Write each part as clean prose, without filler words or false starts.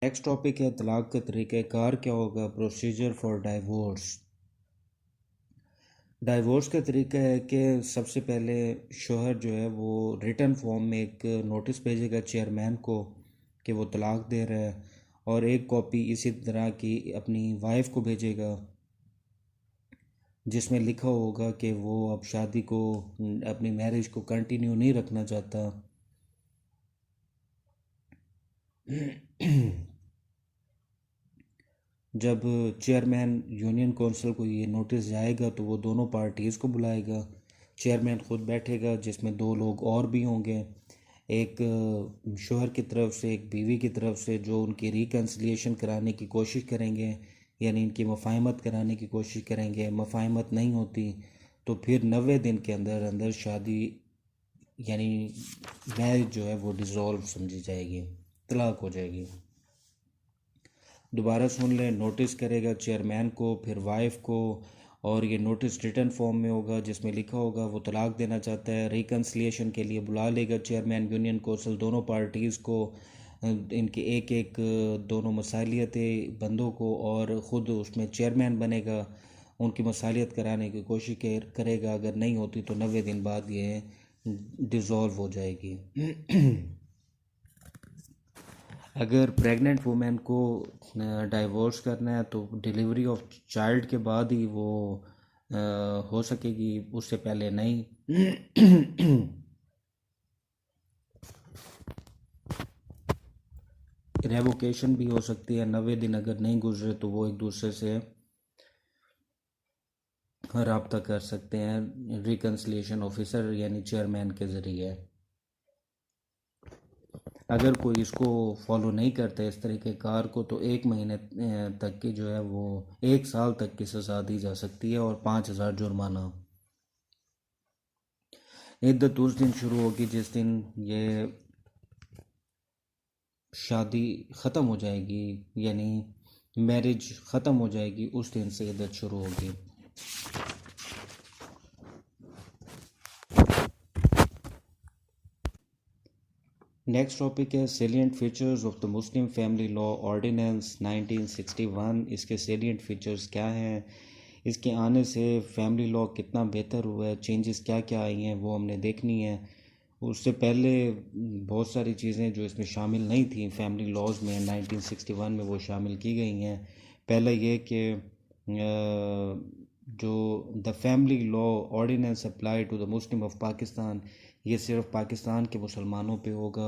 Next topic है तलाक का तरीक़ाकार क्या होगा। Procedure for divorce. डाइवोर्स का तरीका है कि सबसे पहले शोहर जो है वो रिटन फॉर्म में एक नोटिस भेजेगा चेयरमैन को कि वो तलाक दे रहा है, और एक कॉपी इसी तरह की अपनी वाइफ को भेजेगा जिसमें लिखा होगा कि वो अब शादी को, अपनी मैरिज को कंटिन्यू नहीं रखना चाहता। जब चेयरमैन यूनियन कौंसिल को ये नोटिस जाएगा तो वो दोनों पार्टीज़ को बुलाएगा। चेयरमैन खुद बैठेगा जिसमें दो लोग और भी होंगे, एक शोहर की तरफ से, एक बीवी की तरफ से, जो उनकी रिकन्सिलिएशन कराने की कोशिश करेंगे, यानी इनकी मफाहमत कराने की कोशिश करेंगे। मफाहमत नहीं होती तो फिर 90 दिन के अंदर अंदर शादी, यानी मैरिज जो है वो डिज़ोल्व समझी जाएगी, तलाक हो जाएगी। दोबारा सुन लें, नोटिस करेगा चेयरमैन को, फिर वाइफ को, और ये नोटिस रिटन फॉर्म में होगा जिसमें लिखा होगा वो तलाक देना चाहता है। रिकन्सिलिएशन के लिए बुला लेगा चेयरमैन यूनियन कौंसिल दोनों पार्टीज़ को, इनके एक एक दोनों मसालियतें बंदों को, और ख़ुद उसमें चेयरमैन बनेगा, उनकी मसालियत कराने की कोशिश करेगा। अगर नहीं होती तो 90 दिन बाद ये डिज़ोल्व हो जाएगी। अगर प्रेग्नेंट वुमेन को डाइवोर्स करना है तो डिलीवरी ऑफ चाइल्ड के बाद ही वो हो सकेगी, उससे पहले नहीं। रेवोकेशन भी हो सकती है, 90 दिन अगर नहीं गुजरे तो वो एक दूसरे से रब्ता कर सकते हैं रिकन्सिलिएशन ऑफिसर यानी चेयरमैन के ज़रिए। अगर कोई इसको फॉलो नहीं करता इस तरीके कार को तो 1 महीने तक की जो है वो 1 साल तक की सज़ा दी जा सकती है और 5,000 जुर्माना। इद्दत उस दिन शुरू होगी जिस दिन ये शादी ख़त्म हो जाएगी, यानी मैरिज ख़त्म हो जाएगी, उस दिन से इद्दत शुरू होगी। नेक्स्ट टॉपिक है salient features of the Muslim family law ordinance 1961। इसके सेलिएंट फीचर्स क्या हैं, इसके आने से फैमिली लॉ कितना बेहतर हुआ है, चेंजेस क्या क्या आई हैं वो हमने देखनी है। उससे पहले बहुत सारी चीज़ें जो इसमें शामिल नहीं थी फैमिली लॉज में 1961 में वो शामिल की गई हैं। पहला ये कि जो the family law ordinance apply to the Muslim of Pakistan, ये सिर्फ पाकिस्तान के मुसलमानों पे होगा,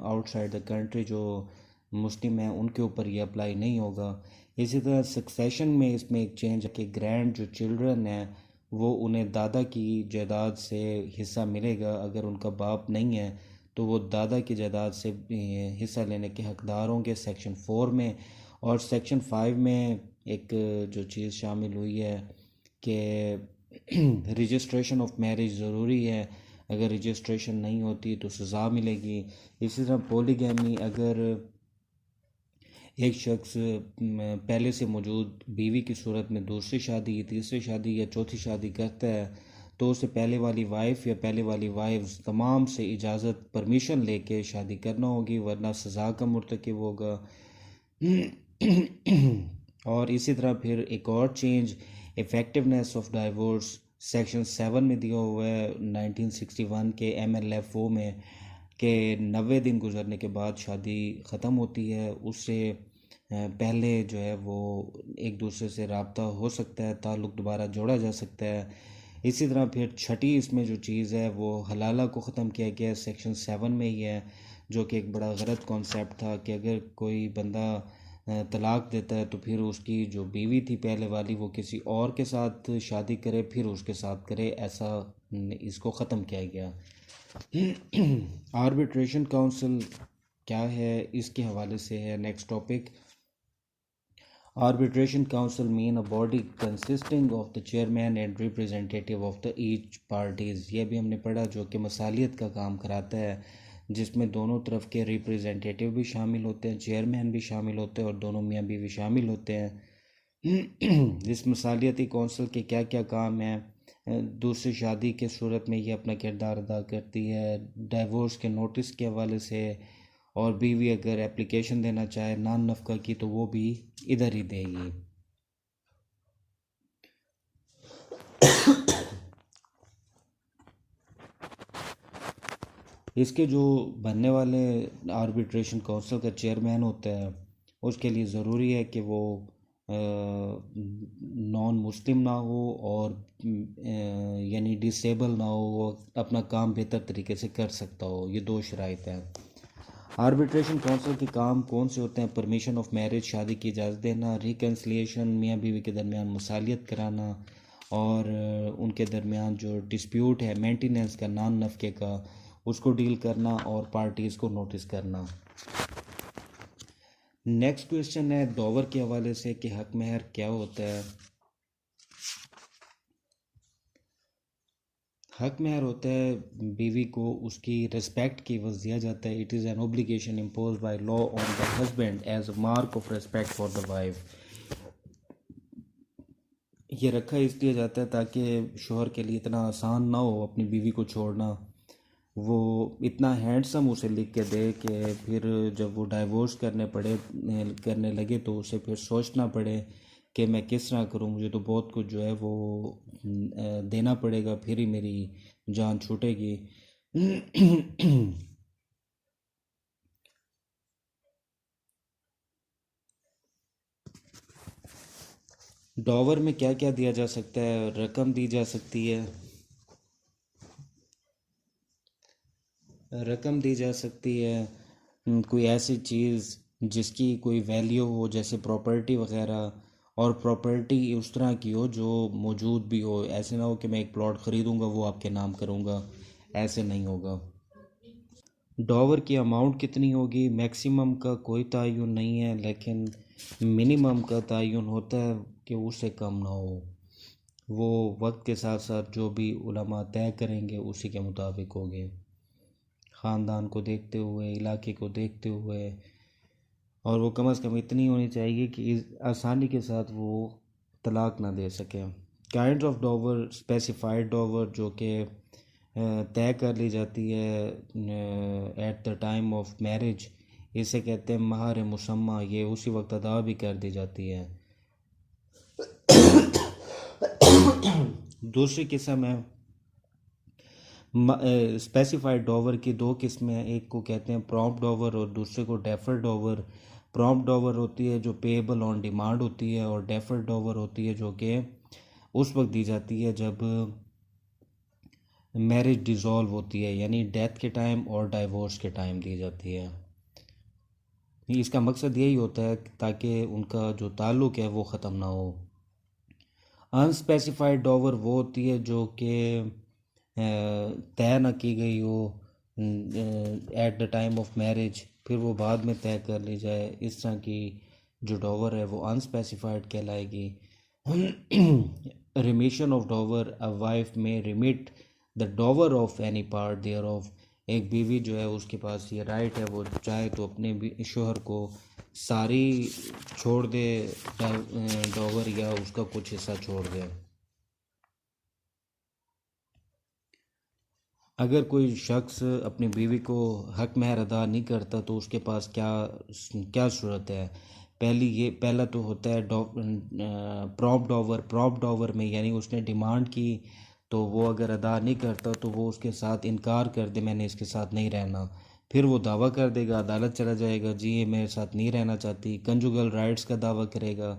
आउटसाइड द कंट्री जो मुस्लिम हैं उनके ऊपर ये अप्लाई नहीं होगा। इसी तरह सक्सेशन में इसमें एक चेंज है कि ग्रैंड जो चिल्ड्रन हैं वो उन्हें दादा की जायदाद से हिस्सा मिलेगा। अगर उनका बाप नहीं है तो वो दादा की जायदाद से हिस्सा लेने के हकदार होंगे सेक्शन 4 में। और सेक्शन 5 में एक जो चीज़ शामिल हुई है कि रजिस्ट्रेशन ऑफ मैरिज ज़रूरी है, अगर रजिस्ट्रेशन नहीं होती तो सज़ा मिलेगी। इसी तरह पॉलीगैमी, अगर एक शख्स पहले से मौजूद बीवी की सूरत में दूसरी शादी, तीसरी शादी या चौथी शादी करता है तो उसे पहले वाली वाइफ या पहले वाली वाइफ्स तमाम से इजाज़त परमिशन लेके शादी करना होगी, वरना सज़ा का मुर्तकिब होगा। और इसी तरह फिर एक और change, effectiveness of divorce section 7 में दिया हुआ है 1961 के MLFO में कि 90 दिन गुजरने के बाद शादी ख़त्म होती है, उससे पहले जो है वो एक दूसरे से रब्ता हो सकता है, ताल्लुक़ दोबारा जोड़ा जा सकता है। इसी तरह फिर छठी इसमें जो चीज़ है वो हलाला को ख़त्म किया गया है, सेक्शन 7 में ही है, जो कि एक बड़ा गलत कॉन्सेप्ट था कि अगर कोई बंदा तलाक देता है तो फिर उसकी जो बीवी थी पहले वाली वो किसी और के साथ शादी करे फिर उसके साथ करे, ऐसा इसको ख़त्म किया गया। आर्बिट्रेशन काउंसिल क्या है इसके हवाले से है next topic. Arbitration council mean a body consisting of the chairman and representative of the each parties. ये भी हमने पढ़ा, जो कि मसालियत का काम कराता है, जिसमें दोनों तरफ के रिप्रेजेंटेटिव भी शामिल होते हैं, चेयरमैन भी शामिल होते हैं और दोनों मियाँ बीवी शामिल होते हैं। इस मसालियती कौंसिल के क्या क्या काम हैं। दूसरी शादी के सूरत में ये अपना किरदार अदा करती है, डाइवोर्स के नोटिस के हवाले से, और बीवी अगर एप्लीकेशन देना चाहे नान नफ़का की तो वो भी इधर ही देगी। इसके जो बनने वाले आर्बिट्रेशन काउंसिल का चेयरमैन होता है उसके लिए ज़रूरी है कि वो नॉन मुस्लिम ना हो और यानी डिसेबल ना हो, वो अपना काम बेहतर तरीके से कर सकता हो। ये दो शराइत हैं। आर्बिट्रेशन काउंसिल के काम कौन से होते हैं? परमिशन ऑफ मैरिज, शादी की इजाज़त देना, रिकन्सिलिएशन, मियाँ बीवी के दरमियान मुसालियत कराना, और उनके दरमियान जो डिस्प्यूट है मेंटेनेंस का, नान नफ़के का, उसको डील करना और पार्टीज़ को नोटिस करना। नेक्स्ट क्वेश्चन है डॉवर के हवाले से कि हक महर क्या होता है। हक महर होता है बीवी को उसकी रिस्पेक्ट की एवज़ दिया जाता है। It is an obligation impose by law on the husband as a mark of respect for the wife. ये रखा इसलिए जाता है ताकि शोहर के लिए इतना आसान ना हो अपनी बीवी को छोड़ना। वो इतना हैंडसम उसे लिख के दे कि फिर जब वो डाइवोर्स करने लगे तो उसे फिर सोचना पड़े कि मैं किस तरह करूं, मुझे तो बहुत कुछ जो है वो देना पड़ेगा, फिर ही मेरी जान छूटेगी। डॉवर में क्या क्या दिया जा सकता है? रकम दी जा सकती है, रकम दी जा सकती है। कोई ऐसी चीज़ जिसकी कोई वैल्यू हो जैसे प्रॉपर्टी वगैरह, और प्रॉपर्टी उस तरह की हो जो मौजूद भी हो। ऐसे ना हो कि मैं एक प्लॉट ख़रीदूँगा वो आपके नाम करूँगा, ऐसे नहीं होगा। डॉवर की अमाउंट कितनी होगी? मैक्सिमम का कोई तयन नहीं है, लेकिन मिनिमम का तयन होता है कि उससे कम ना हो। वो वक्त के साथ साथ जो भी उलमा तय करेंगे उसी के मुताबिक होंगे, ख़ानदान को देखते हुए, इलाके को देखते हुए। और वो कम से कम इतनी होनी चाहिए कि आसानी के साथ वो तलाक ना दे सकें। काइंड ऑफ डॉवर, स्पेसिफाइड डॉवर जो कि तय कर ली जाती है at the time of marriage, इसे कहते हैं महार मुसम्मा। ये उसी वक्त अदा भी कर दी जाती है। दूसरी किस्म है स्पेसिफाइड डॉवर की। दो किस्में हैं, एक को कहते हैं प्रॉम्प्ट डॉवर और दूसरे को डेफर्ड डॉवर। प्रॉम्प्ट डॉवर होती है जो पेएबल ऑन डिमांड होती है, और डेफर्ड डॉवर होती है जो कि उस वक्त दी जाती है जब मैरिज डिज़ोल्व होती है, यानी डेथ के टाइम और डाइवोर्स के टाइम दी जाती है। इसका मकसद यही होता है ताकि उनका जो ताल्लुक़ है वो ख़त्म ना हो। अनस्पेसिफाइड डॉवर वो होती है जो कि तय न की गई हो at the time of marriage, फिर वो बाद में तय कर ली जाए। इस तरह की जो डॉवर है वो अनस्पेसिफाइड कहलाएगी। Remission of dower, a wife में remit the dower of any part thereof. एक बीवी जो है उसके पास ये राइट है, वो चाहे तो अपने शोहर को सारी छोड़ दे डॉवर, या उसका कुछ हिस्सा छोड़ दे। अगर कोई शख्स अपनी बीवी को हक महर अदा नहीं करता तो उसके पास क्या क्या सूरत है? पहला तो होता है प्रॉम्प्ट डॉवर। प्रॉम्प्ट डॉवर में यानी उसने डिमांड की, तो वो अगर अदा नहीं करता तो वो उसके साथ इनकार कर दे, मैंने इसके साथ नहीं रहना। फिर वो दावा कर देगा, अदालत चला जाएगा, जी ये मेरे साथ नहीं रहना चाहती, कंजुगल राइट्स का दावा करेगा।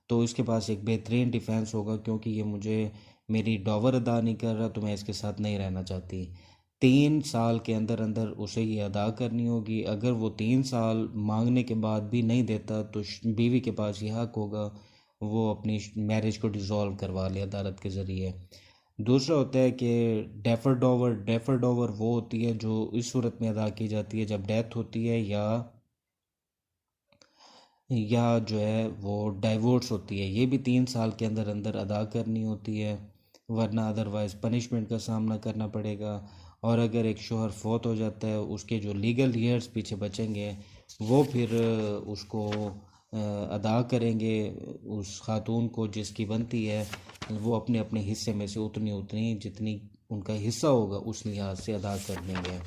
तो इसके पास एक बेहतरीन डिफेंस होगा, क्योंकि ये मुझे मेरी डॉवर अदा नहीं कर रहा तो मैं इसके साथ नहीं रहना चाहती। 3 साल के अंदर अंदर उसे ये अदा करनी होगी। अगर वो 3 साल मांगने के बाद भी नहीं देता तो बीवी के पास ये हक होगा वो अपनी मैरिज को डिज़ोल्व करवा ले अदालत के ज़रिए। दूसरा होता है कि डेफर डॉवर। डेफर डॉवर वो होती है जो इस सूरत में अदा की जाती है जब डेथ होती है या जो है वो डाइवोर्स होती है। ये भी 3 साल के अंदर अंदर अदा करनी होती है, वरना अदरवाइज़ पनिशमेंट का सामना करना पड़ेगा। और अगर एक शोहर फौत हो जाता है, उसके जो लीगल ईयर्स पीछे बचेंगे वो फिर उसको अदा करेंगे, उस खातून को जिसकी बनती है वो अपने अपने हिस्से में से उतनी उतनी जितनी उनका हिस्सा होगा उस लिहाज से अदा कर देंगे।